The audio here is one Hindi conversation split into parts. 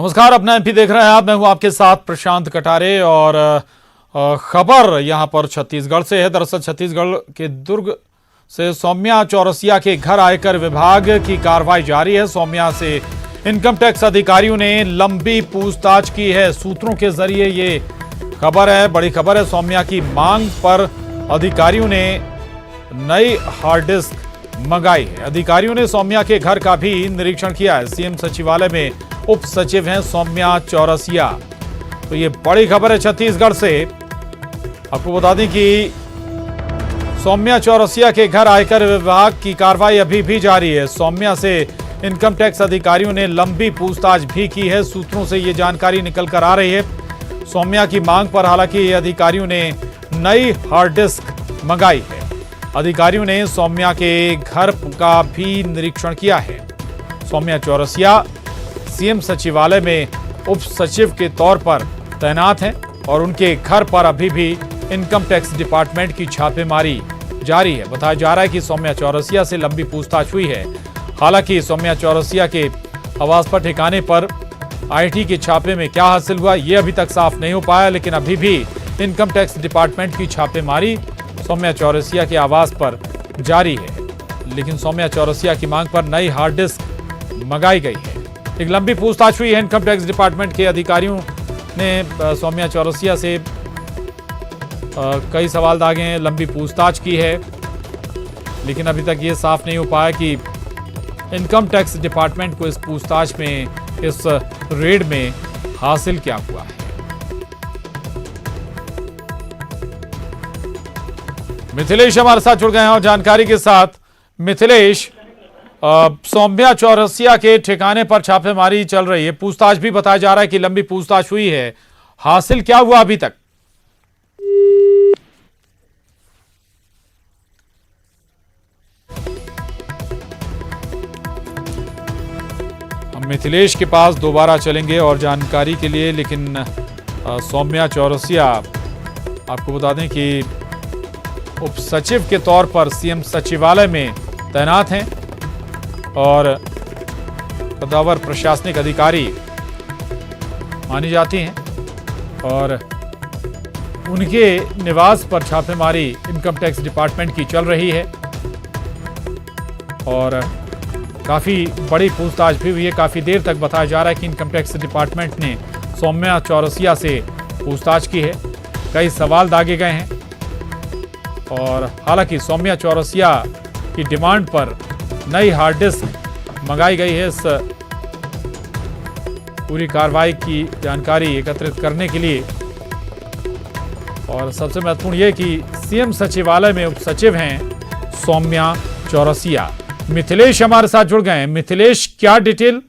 नमस्कार, अपना एमपी देख रहे हैं आप। मैं हूं आपके साथ प्रशांत कटारे और खबर यहां पर छत्तीसगढ़ से है। दरअसल छत्तीसगढ़ के दुर्ग से सौम्या चौरसिया के घर आयकर विभाग की कार्रवाई जारी है। सौम्या से इनकम टैक्स अधिकारियों ने लंबी पूछताछ की है। सूत्रों के जरिए ये खबर है, बड़ी खबर है। सौम्या की मांग पर अधिकारियों ने नई हार्ड डिस्क मंगाई है। अधिकारियों ने सौम्या के घर का भी निरीक्षण किया है। सीएम सचिवालय में उप सचिव हैं सौम्या चौरसिया। तो ये बड़ी खबर है छत्तीसगढ़ से। आपको बता दें कि सौम्या चौरसिया के घर आयकर विभाग की कार्रवाई अभी भी जारी है। सौम्या से इनकम टैक्स अधिकारियों ने लंबी पूछताछ भी की है। सूत्रों से ये जानकारी निकल कर आ रही है। सौम्या की मांग पर हालांकि अधिकारियों ने नई हार्ड डिस्क मंगाई है। अधिकारियों ने सौम्या के घर का भी निरीक्षण किया है। सौम्या चौरसिया सीएम सचिवालय में उप सचिव के तौर पर तैनात हैं और उनके घर पर अभी भी इनकम टैक्स डिपार्टमेंट की छापेमारी जारी है। बताया जा रहा है कि सौम्या चौरसिया से लंबी पूछताछ हुई है। हालांकि सौम्या चौरसिया के आवास पर ठिकाने पर आईटी के छापे में क्या हासिल हुआ ये अभी तक साफ नहीं हो पाया, लेकिन अभी भी इनकम टैक्स डिपार्टमेंट की छापेमारी सौम्या चौरसिया के आवास पर जारी है। लेकिन सौम्या चौरसिया की मांग पर नई हार्ड डिस्क मंगाई गई है। एक लंबी पूछताछ हुई है। इनकम टैक्स डिपार्टमेंट के अधिकारियों ने सौम्या चौरसिया से कई सवाल दागे हैं, लंबी पूछताछ की है, लेकिन अभी तक ये साफ नहीं हो पाया कि इनकम टैक्स डिपार्टमेंट को इस पूछताछ में, इस रेड में हासिल क्या हुआ है। मिथिलेश हमारे साथ जुड़ गए हैं और जानकारी के साथ। मिथिलेश, सौम्या चौरसिया के ठिकाने पर छापेमारी चल रही है, पूछताछ भी बताया जा रहा है कि लंबी पूछताछ हुई है, हासिल क्या हुआ अभी तक? हम मिथिलेश के पास दोबारा चलेंगे और जानकारी के लिए, लेकिन सौम्या चौरसिया आपको बता दें कि उप सचिव के तौर पर सीएम सचिवालय में तैनात हैं और कदावर प्रशासनिक अधिकारी मानी जाती हैं और उनके निवास पर छापेमारी इनकम टैक्स डिपार्टमेंट की चल रही है और काफ़ी बड़ी पूछताछ भी हुई है। काफ़ी देर तक बताया जा रहा है कि इनकम टैक्स डिपार्टमेंट ने सौम्या चौरसिया से पूछताछ की है। कई सवाल दागे गए हैं और हालांकि सौम्या चौरसिया की डिमांड पर नई हार्ड डिस्क मंगाई गई है। इस पूरी कार्रवाई की जानकारी एकत्रित करने के लिए और सबसे महत्वपूर्ण यह कि सीएम सचिवालय में उप सचिव हैं सौम्या चौरसिया। मिथिलेश हमारे साथ जुड़ गए हैं। मिथिलेश, क्या डिटेल?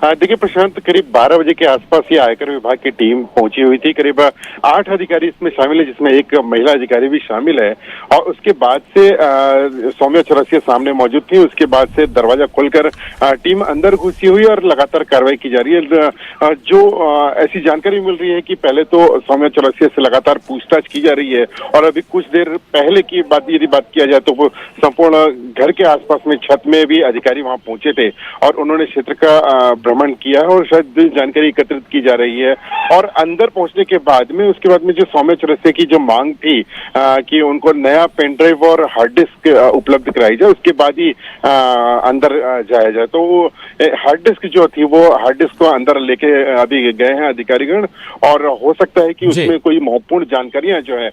देखिए प्रशांत, करीब 12 बजे के आसपास ये आयकर विभाग की टीम पहुंची हुई थी। करीब 8 अधिकारी इसमें शामिल है, जिसमें एक महिला अधिकारी भी शामिल है। और उसके बाद से सौम्या चौरसिया सामने मौजूद थी। उसके बाद से दरवाजा खोलकर टीम अंदर घुसी हुई और लगातार कार्रवाई की जा रही है। जो ऐसी जानकारी मिल रही है कि पहले तो सौम्या चौरसिया से लगातार पूछताछ की जा रही है और अभी कुछ देर पहले की बात यदि बात किया जाए तो वो संपूर्ण घर के आसपास में छत में भी अधिकारी वहां पहुंचे थे और उन्होंने क्षेत्र का भ्रमण किया है और शायद जानकारी एकत्रित की जा रही है। और अंदर पहुंचने के बाद में, उसके बाद में जो सौम्या चौरसिया की जो मांग थी कि उनको नया पेन ड्राइव और हार्ड डिस्क उपलब्ध कराई जाए, उसके बाद ही अंदर जाया जाए। तो वो हार्ड डिस्क जो थी वो हार्ड डिस्क को अंदर लेके अभी गए हैं अधिकारीगण और हो सकता है कि उसमें कोई महत्वपूर्ण जानकारियां जो है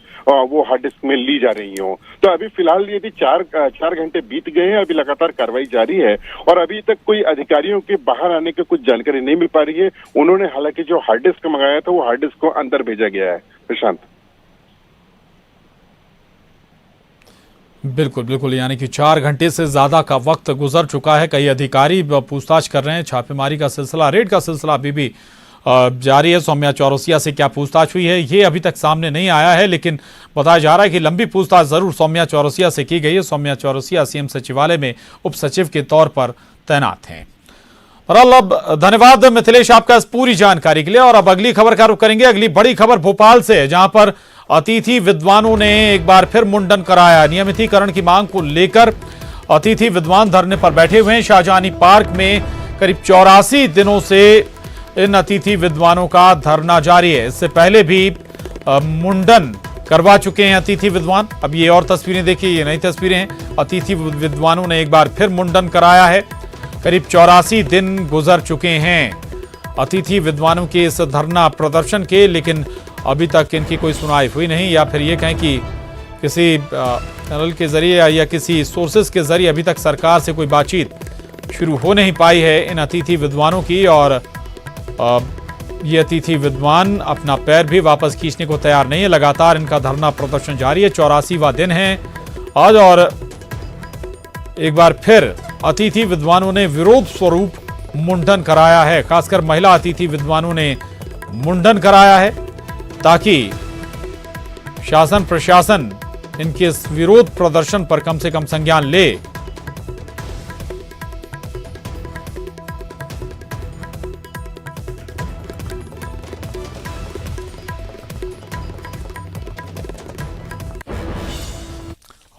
वो हार्ड डिस्क में ली जा रही हो। तो अभी फिलहाल यदि 4 घंटे बीत गए हैं, अभी लगातार कार्रवाई जारी है और अभी तक कोई अधिकारियों के बाहर आने के कुछ जानकारी नहीं मिल पा रही है। उन्होंने हालांकि जो हार्ड डिस्क मंगाया था वो हार्ड डिस्क को अंदर भेजा गया है। प्रशांत, बिल्कुल बिल्कुल, यानी कि 4 घंटे से ज्यादा का वक्त गुजर चुका है। कई अधिकारी पूछताछ कर रहे हैं। छापेमारी का सिलसिला, रेड का सिलसिला अभी भी जारी है। सौम्या चौरसिया से क्या पूछताछ हुई है ये अभी तक सामने नहीं आया है, लेकिन बताया जा रहा है कि लंबी पूछताछ जरूर सौम्या चौरसिया से की गई है। सौम्या चौरसिया सीएम सचिवालय में उप सचिव के तौर पर तैनात हैं। अब धन्यवाद मिथिलेश आपका इस पूरी जानकारी के लिए। और अब अगली खबर का रुख करेंगे। अगली बड़ी खबर भोपाल से, जहां पर अतिथि विद्वानों ने एक बार फिर मुंडन कराया। नियमितीकरण की मांग को लेकर अतिथि विद्वान धरने पर बैठे हुए हैं। शाहजहानी पार्क में करीब 84 दिनों से इन अतिथि विद्वानों का धरना जारी है। इससे पहले भी मुंडन करवा चुके हैं अतिथि विद्वान। अब ये और तस्वीरें देखिए, ये नई तस्वीरें हैं। अतिथि विद्वानों ने एक बार फिर मुंडन कराया है। करीब 84 दिन गुजर चुके हैं अतिथि विद्वानों के इस धरना प्रदर्शन के, लेकिन अभी तक इनकी कोई सुनवाई हुई नहीं, या फिर ये कहें कि किसी चैनल के जरिए या किसी सोर्सेस के जरिए अभी तक सरकार से कोई बातचीत शुरू हो नहीं पाई है इन अतिथि विद्वानों की। और ये अतिथि विद्वान अपना पैर भी वापस खींचने को तैयार नहीं है। लगातार इनका धरना प्रदर्शन जारी है। 84वां दिन है आज, और एक बार फिर अतिथि विद्वानों ने विरोध स्वरूप मुंडन कराया है। खासकर महिला अतिथि विद्वानों ने मुंडन कराया है ताकि शासन प्रशासन इनके इस विरोध प्रदर्शन पर कम से कम संज्ञान ले।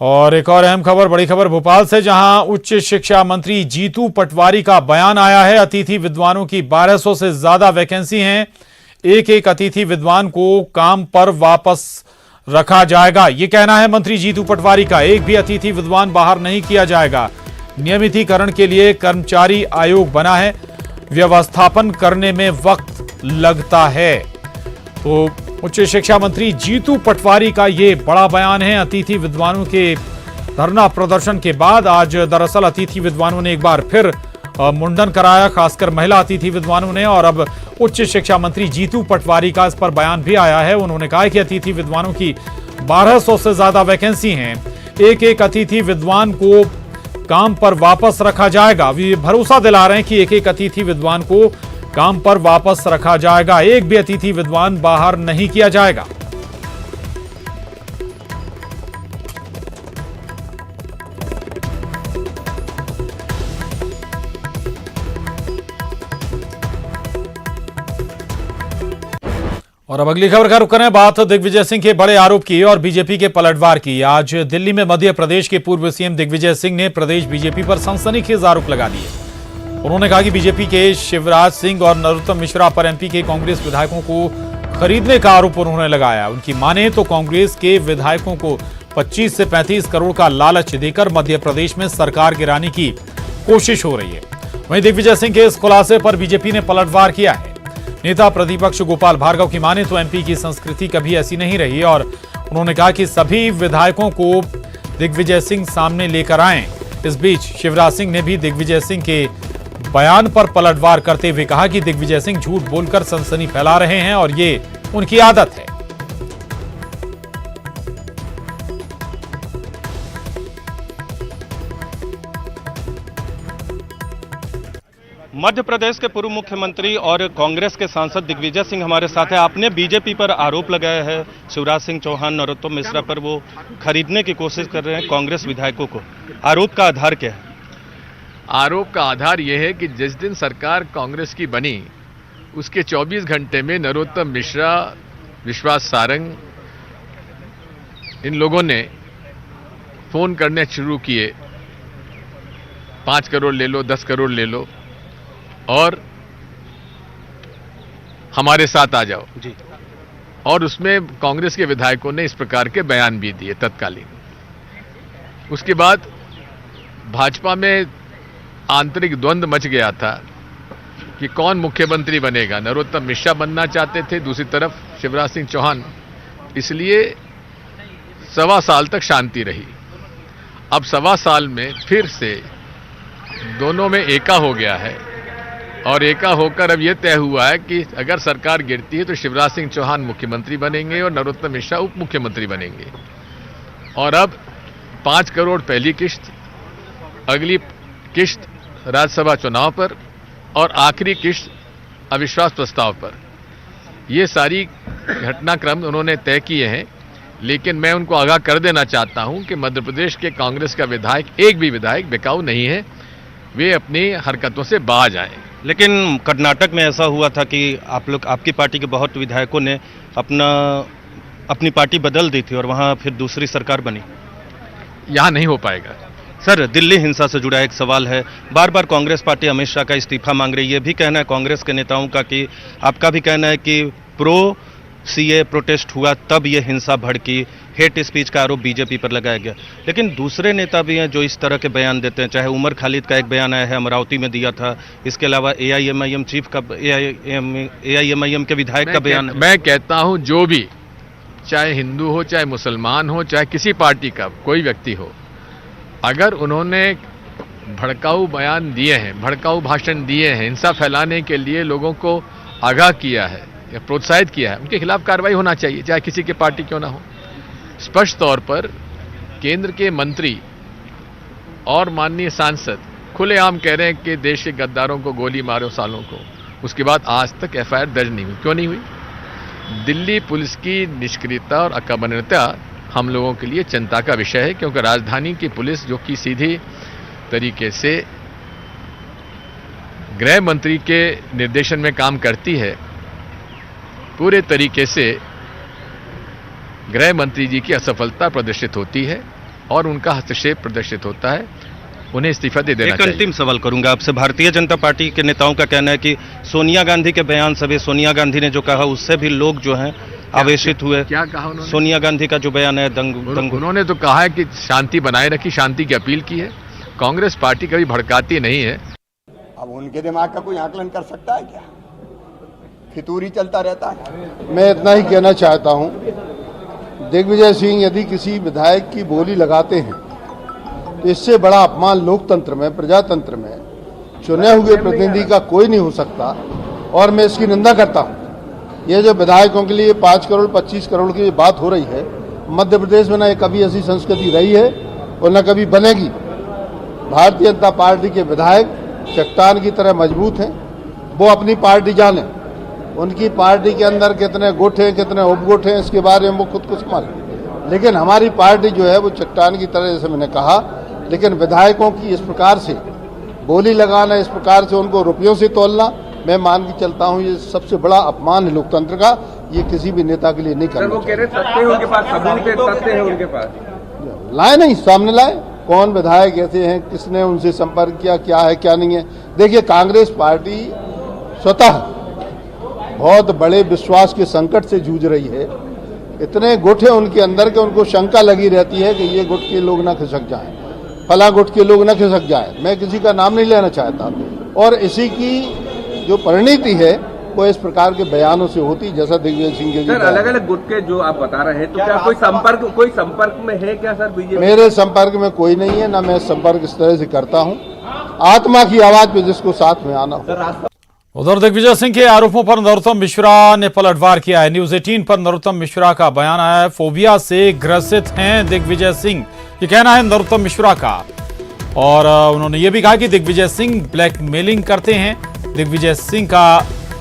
और एक और अहम खबर, बड़ी खबर भोपाल से, जहां उच्च शिक्षा मंत्री जीतू पटवारी का बयान आया है। अतिथि विद्वानों की 1200 से ज्यादा वैकेंसी हैं। एक एक अतिथि विद्वान को काम पर वापस रखा जाएगा, ये कहना है मंत्री जीतू पटवारी का। एक भी अतिथि विद्वान बाहर नहीं किया जाएगा। नियमितीकरण के लिए कर्मचारी आयोग बना है। व्यवस्थापन करने में वक्त लगता है। तो उच्च शिक्षा मंत्री जीतू पटवारी का ये बड़ा बयान है अतिथि विद्वानों के धरना प्रदर्शन के बाद। आज दरअसल अतिथि विद्वानों ने एक बार फिर मुंडन कराया, खासकर महिला अतिथि विद्वानों ने। और अब उच्च शिक्षा मंत्री जीतू पटवारी का इस पर बयान भी आया है। उन्होंने कहा कि अतिथि विद्वानों की 1200 से ज्यादा वैकेंसी हैं। एक एक अतिथि विद्वान को काम पर वापस रखा जाएगा। वे भरोसा दिला रहे हैं कि एक एक अतिथि विद्वान को काम पर वापस रखा जाएगा। एक भी अतिथि विद्वान बाहर नहीं किया जाएगा। और अब अगली खबर का रुख करें। बात दिग्विजय सिंह के बड़े आरोप की और बीजेपी के पलटवार की। आज दिल्ली में मध्य प्रदेश के पूर्व सीएम दिग्विजय सिंह ने प्रदेश बीजेपी पर सनसनीखेज आरोप लगा दिए। उन्होंने कहा कि बीजेपी के शिवराज सिंह और नरोत्तम मिश्रा पर एमपी के कांग्रेस विधायकों को खरीदने का आरोप उन्होंने लगाया। उनकी माने तो कांग्रेस के विधायकों को 25 से 35 करोड़ का लालच देकर मध्य प्रदेश में सरकार गिराने की कोशिश हो रही है। वहीं दिग्विजय सिंह के इस खुलासे पर बीजेपी ने पलटवार किया है। नेता प्रतिपक्ष गोपाल भार्गव की माने तो एमपी की संस्कृति कभी ऐसी नहीं रही, और उन्होंने कहा कि सभी विधायकों को दिग्विजय सिंह सामने लेकर आए। इस बीच शिवराज सिंह ने भी दिग्विजय सिंह के बयान पर पलटवार करते हुए कहा कि दिग्विजय सिंह झूठ बोलकर सनसनी फैला रहे हैं और ये उनकी आदत है। मध्य प्रदेश के पूर्व मुख्यमंत्री और कांग्रेस के सांसद दिग्विजय सिंह हमारे साथ हैं। आपने बीजेपी पर आरोप लगाया है, शिवराज सिंह चौहान, नरोत्तम मिश्रा पर वो खरीदने की कोशिश कर रहे हैं कांग्रेस विधायकों को। आरोप का आधार क्या है? आरोप का आधार यह है कि जिस दिन सरकार कांग्रेस की बनी उसके 24 घंटे में नरोत्तम मिश्रा, विश्वास सारंग, इन लोगों ने फोन करने शुरू किए, 5 करोड़ ले लो, 10 करोड़ ले लो और हमारे साथ आ जाओ जी। और उसमें कांग्रेस के विधायकों ने इस प्रकार के बयान भी दिए तत्कालीन। उसके बाद भाजपा में आंतरिक द्वंद्व मच गया था कि कौन मुख्यमंत्री बनेगा। नरोत्तम मिश्रा बनना चाहते थे, दूसरी तरफ शिवराज सिंह चौहान। इसलिए 1.25 साल तक शांति रही। अब 1.25 साल में फिर से दोनों में एका हो गया है, और एका होकर अब यह तय हुआ है कि अगर सरकार गिरती है तो शिवराज सिंह चौहान मुख्यमंत्री बनेंगे और नरोत्तम मिश्रा उप मुख्यमंत्री बनेंगे। और अब 5 करोड़ पहली किश्त, अगली किश्त राज्यसभा चुनाव पर और आखिरी किश्त अविश्वास प्रस्ताव पर, ये सारी घटनाक्रम उन्होंने तय किए हैं। लेकिन मैं उनको आगाह कर देना चाहता हूं कि मध्य प्रदेश के कांग्रेस का विधायक, एक भी विधायक बिकाऊ नहीं है, वे अपनी हरकतों से बाज आए। लेकिन कर्नाटक में ऐसा हुआ था कि आपकी पार्टी के बहुत विधायकों ने अपनी पार्टी बदल दी थी और वहां फिर दूसरी सरकार बनी। यहां नहीं हो पाएगा। सर, दिल्ली हिंसा से जुड़ा एक सवाल है। बार बार कांग्रेस पार्टी अमित शाह का इस्तीफा मांग रही है। ये भी कहना है कांग्रेस के नेताओं का कि आपका भी कहना है कि प्रो सीए प्रोटेस्ट हुआ तब ये हिंसा भड़की, हेट स्पीच का आरोप बीजेपी पर लगाया गया। लेकिन दूसरे नेता भी हैं जो इस तरह के बयान देते हैं, चाहे उमर खालिद का एक बयान आया है, अमरावती में दिया था। इसके अलावा एआईएमआईएम चीफ का, एआईएमआईएम के विधायक का बयान है। मैं कहता हूं जो भी, चाहे हिंदू हो, चाहे मुसलमान हो, चाहे किसी पार्टी का कोई व्यक्ति हो, अगर उन्होंने भड़काऊ बयान दिए हैं, भड़काऊ भाषण दिए हैं, हिंसा फैलाने के लिए लोगों को आगाह किया है या प्रोत्साहित किया है, उनके खिलाफ कार्रवाई होना चाहिए, चाहे किसी की पार्टी क्यों ना हो। स्पष्ट तौर पर केंद्र के मंत्री और माननीय सांसद खुलेआम कह रहे हैं कि देश के गद्दारों को गोली मारो सालों को, उसके बाद आज तक एफआईआर दर्ज नहीं हुई। क्यों नहीं हुई? दिल्ली पुलिस की निष्क्रियता और अकामर्यता हम लोगों के लिए चिंता का विषय है, क्योंकि राजधानी की पुलिस जो कि सीधी तरीके से गृह मंत्री के निर्देशन में काम करती है, पूरे तरीके से गृह मंत्री जी की असफलता प्रदर्शित होती है और उनका हस्तक्षेप प्रदर्शित होता है। उन्हें इस्तीफा दे देना चाहिए। एक अंतिम सवाल करूंगा आपसे। भारतीय जनता पार्टी के नेताओं का कहना है कि सोनिया गांधी के बयान से, सोनिया गांधी ने जो कहा उससे भी लोग जो हैं आवेशित हुए। क्या कहा उन्होंने? सोनिया गांधी का जो बयान है दंग उन्होंने तो कहा है कि शांति बनाए रखी, शांति की अपील की है। कांग्रेस पार्टी कभी भड़काती नहीं है। अब उनके दिमाग का कोई आकलन कर सकता है क्या? फितूरी चलता रहता है। मैं इतना ही कहना चाहता हूं, दिग्विजय सिंह यदि किसी विधायक की बोली लगाते हैं तो इससे बड़ा अपमान लोकतंत्र में, प्रजातंत्र में चुने हुए प्रतिनिधि का कोई नहीं हो सकता, और मैं इसकी निंदा करता हूं। ये जो विधायकों के लिए 5 करोड़ 25 करोड़ की बात हो रही है, मध्य प्रदेश में ना कभी ऐसी संस्कृति रही है और न कभी बनेगी। भारतीय जनता पार्टी के विधायक चट्टान की तरह मजबूत हैं। वो अपनी पार्टी जाने, उनकी पार्टी के अंदर कितने गुट हैं, कितने उपगुट हैं, इसके बारे में वो खुद को संभालें। लेकिन हमारी पार्टी जो है वो चट्टान की तरह, जैसे मैंने कहा। लेकिन विधायकों की इस प्रकार से बोली लगाना, इस प्रकार से उनको रुपयों से तोलना, मैं मान के चलता हूं ये सबसे बड़ा अपमान है लोकतंत्र का। ये किसी भी नेता के लिए नहीं करना चाहिए। वो कह रहे तथ्य उनके पास, सबूत है, तथ्य है उनके पास, लाए नहीं, सामने लाए। कौन विधायक ऐसे हैं, किसने उनसे संपर्क किया, क्या है क्या नहीं है। देखिए, कांग्रेस पार्टी स्वतः बहुत बड़े विश्वास के संकट से जूझ रही है। इतने गुट हैं उनके अंदर के उनको शंका लगी रहती है कि ये गुट के लोग न खिसक जाएं, फला गुट के लोग न खिसक जाएं। मैं किसी का नाम नहीं लेना चाहता, और इसी की जो परिणति है वो इस प्रकार के बयानों से होती, जैसा दिग्विजय सिंह के। सर, अलग अलग गुट के जो आप बता रहे हैं, तो क्या कोई संपर्क में है क्या सर बीजेपी? मेरे संपर्क में कोई नहीं है, ना मैं संपर्क इस तरह से करता हूं। आत्मा की आवाज पे जिसको साथ में आना हो। उधर दिग्विजय सिंह के आरोपों पर नरोत्तम मिश्रा ने पलटवार किया है। न्यूज 18 पर नरोत्तम मिश्रा का बयान आया है। फोबिया से ग्रसित हैं दिग्विजय सिंह, ये कहना है नरोत्तम मिश्रा का। और उन्होंने ये भी कहा कि दिग्विजय सिंह ब्लैकमेलिंग करते हैं। दिग्विजय सिंह का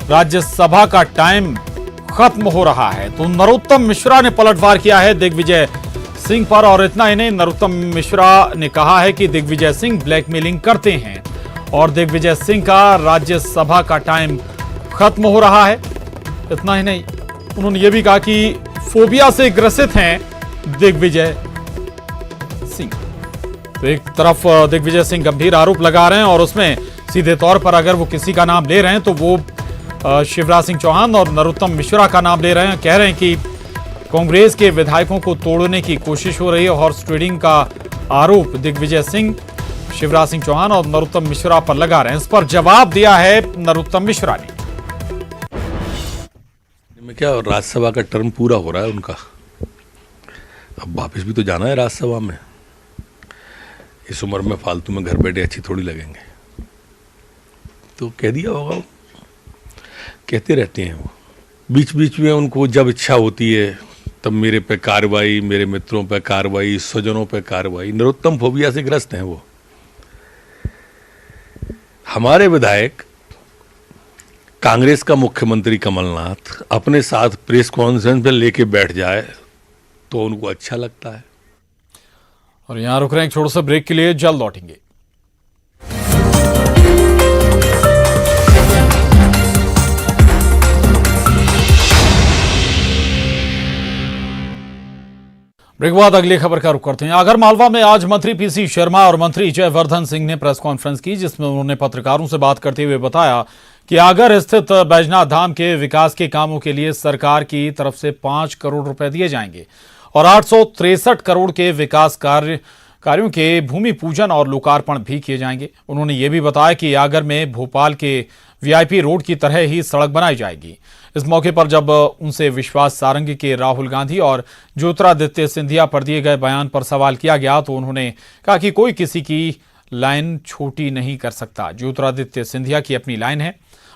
राज्यसभा का टाइम खत्म हो रहा है। तो नरोत्तम मिश्रा ने पलटवार किया है दिग्विजय सिंह पर। और इतना ही नहीं, नरोत्तम मिश्रा ने कहा है कि दिग्विजय सिंह ब्लैकमेलिंग करते हैं और दिग्विजय सिंह का राज्यसभा का टाइम खत्म हो रहा है। इतना ही नहीं, उन्होंने ये भी कहा कि फोबिया से ग्रसित हैं दिग्विजय सिंह। तो एक तरफ दिग्विजय सिंह गंभीर आरोप लगा रहे हैं और उसमें सीधे तौर पर अगर वो किसी का नाम ले रहे हैं तो वो शिवराज सिंह चौहान और नरोत्तम मिश्रा का नाम ले रहे हैं। कह रहे हैं कि कांग्रेस के विधायकों को तोड़ने की कोशिश हो रही है। हॉर्स ट्रेडिंग का आरोप दिग्विजय सिंह, शिवराज सिंह चौहान और नरोत्तम मिश्रा पर लगा रहे हैं। इस पर जवाब दिया है नरोत्तम मिश्रा ने। क्या राज्यसभा का टर्म पूरा हो रहा है उनका, अब वापस भी तो जाना है राज्यसभा में। इस उम्र में फालतू में घर बैठे अच्छी थोड़ी लगेंगे, तो कह दिया होगा। कहते रहते हैं वो, बीच बीच में उनको जब इच्छा होती है तब मेरे पे कार्रवाई, मेरे मित्रों पे कार्रवाई, स्वजनों पे कार्रवाई। नरोत्तम फोबिया से ग्रस्त हैं वो। हमारे विधायक, कांग्रेस का मुख्यमंत्री कमलनाथ अपने साथ प्रेस कॉन्फ्रेंस में लेके बैठ जाए तो उनको अच्छा लगता है। और यहां रुक रहे हैं एक छोटे से ब्रेक के लिए, जल्द लौटेंगे। ब्रेक बाद अगली खबर का रुख करते हैं। आगर मालवा में आज मंत्री पीसी शर्मा और मंत्री जयवर्धन सिंह ने प्रेस कॉन्फ्रेंस की, जिसमें उन्होंने पत्रकारों से बात करते हुए बताया कि आगर स्थित बैजनाथ धाम के विकास के कामों के लिए सरकार की तरफ से 5 करोड़ रुपए दिए जाएंगे और 863 करोड़ के विकास कार्यों के भूमि पूजन और लोकार्पण भी किए जाएंगे। उन्होंने ये भी बताया कि आगर में भोपाल के वीआईपी रोड की तरह ही सड़क बनाई जाएगी। इस मौके पर जब उनसे विश्वास सारंगी के राहुल गांधी और ज्योतिरादित्य सिंधिया पर दिए गए बयान पर सवाल किया गया तो उन्होंने कहा कि कोई किसी की लाइन छोटी नहीं कर सकता। ज्योतिरादित्य सिंधिया की अपनी लाइन है।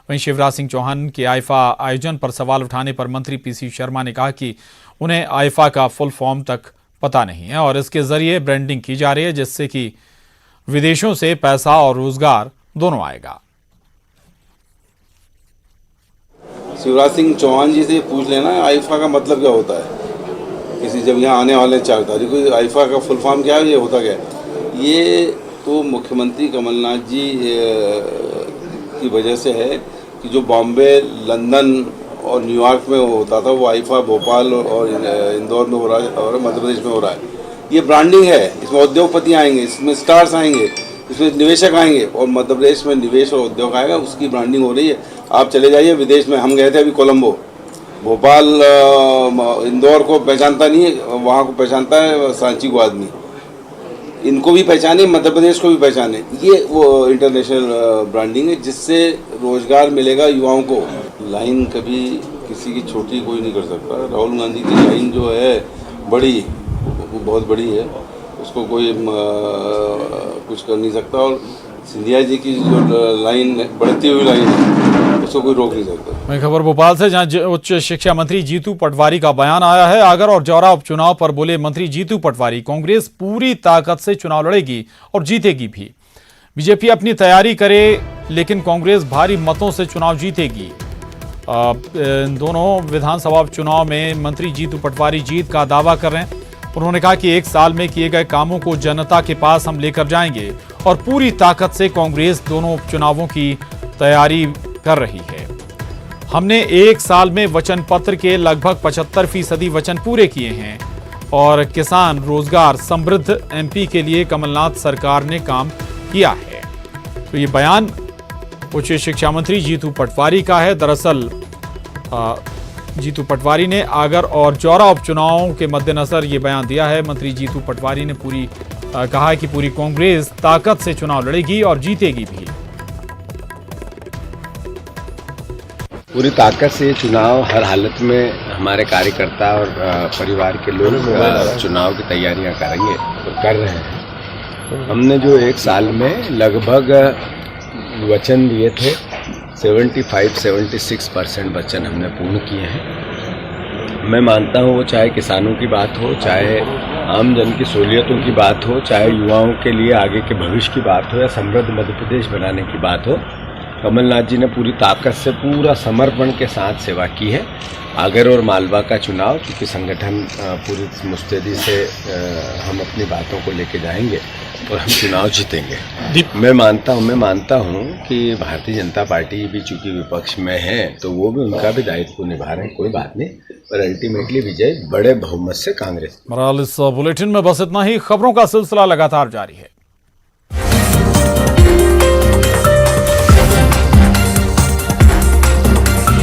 वहीं शिवराज सिंह चौहान के आईफा आयोजन पर सवाल उठाने पर मंत्री पीसी शर्मा ने कहा कि उन्हें आईफा का फुल फॉर्म तक पता नहीं है और इसके जरिए ब्रांडिंग की जा रही है, जिससे कि विदेशों से पैसा और रोजगार दोनों आएगा। शिवराज सिंह चौहान जी से पूछ लेना आईफा का मतलब क्या होता है। किसी जब यहाँ आने वाले 4 तारीख को आईफा का फुल फॉर्म क्या है, ये होता क्या है। ये तो मुख्यमंत्री कमलनाथ जी की वजह से है कि जो बॉम्बे, लंदन और न्यूयॉर्क में होता था वो आईफा भोपाल और इंदौर में हो रहा है और मध्य प्रदेश में हो रहा है। ये ब्रांडिंग है, इसमें उद्योगपति आएंगे, इसमें स्टार्स आएंगे, इसमें निवेशक आएंगे और मध्य प्रदेश में निवेश और उद्योग आएगा, उसकी ब्रांडिंग हो रही है। आप चले जाइए विदेश में, हम गए थे अभी कोलंबो, भोपाल इंदौर को पहचानता नहीं है, वहाँ को पहचानता है सांची को आदमी। इनको भी पहचाने, मध्य प्रदेश को भी पहचाने, ये वो इंटरनेशनल ब्रांडिंग है जिससे रोजगार मिलेगा युवाओं को। लाइन कभी किसी की छोटी कोई नहीं कर सकता। राहुल गांधी की लाइन जो है बड़ी, वो बहुत बड़ी है, उसको कोई कुछ कर नहीं सकता। और सिंधिया जी की जो लाइन बढ़ती हुई लाइन है उसको कोई रोक नहीं सकता। वही खबर भोपाल से, जहां उच्च शिक्षा मंत्री जीतू पटवारी का बयान आया है। आगर और जौरा उपचुनाव पर बोले मंत्री जीतू पटवारी, कांग्रेस पूरी ताकत से चुनाव लड़ेगी और जीतेगी भी। बीजेपी अपनी तैयारी करे लेकिन कांग्रेस भारी मतों से चुनाव जीतेगी। दोनों विधानसभा चुनाव में मंत्री जीतू पटवारी जीत का दावा कर रहे हैं। उन्होंने कहा कि 1 साल में किए गए कामों को जनता के पास हम लेकर जाएंगे और पूरी ताकत से कांग्रेस दोनों उपचुनावों की तैयारी कर रही है। हमने 1 साल में वचन पत्र के लगभग 75% वचन पूरे किए हैं और किसान, रोजगार, समृद्ध एमपी के लिए कमलनाथ सरकार ने काम किया है। तो ये बयान उच्च शिक्षा मंत्री जीतू पटवारी का है। दरअसल जीतू पटवारी ने आगर और जौरा उपचुनावों के मद्देनजर ये बयान दिया है। मंत्री जीतू पटवारी ने कहा है कि पूरी कांग्रेस ताकत से चुनाव लड़ेगी और जीतेगी भी। पूरी ताकत से चुनाव हर हालत में हमारे कार्यकर्ता और परिवार के लोग चुनाव की तैयारियां करेंगे और कर रहे हैं। हमने जो 1 साल में लगभग वचन दिए थे 75-76% वचन हमने पूर्ण किए हैं। मैं मानता हूँ वो चाहे किसानों की बात हो, चाहे आम जन की सहूलियतों की बात हो, चाहे युवाओं के लिए आगे के भविष्य की बात हो या समृद्ध मध्य प्रदेश बनाने की बात हो, कमलनाथ जी ने पूरी ताकत से, पूरा समर्पण के साथ सेवा की है। आगर और मालवा का चुनाव, क्योंकि संगठन पूरी मुस्तैदी से हम अपनी बातों को लेके जाएंगे और हम चुनाव जीतेंगे। मैं मानता हूँ कि भारतीय जनता पार्टी भी चूंकि विपक्ष में है तो वो भी उनका भी दायित्व निभा रहे हैं, कोई बात नहीं, पर अल्टीमेटली विजय बड़े बहुमत से कांग्रेस। बहरहाल इस बुलेटिन में बस इतना ही। खबरों का सिलसिला लगातार जारी है।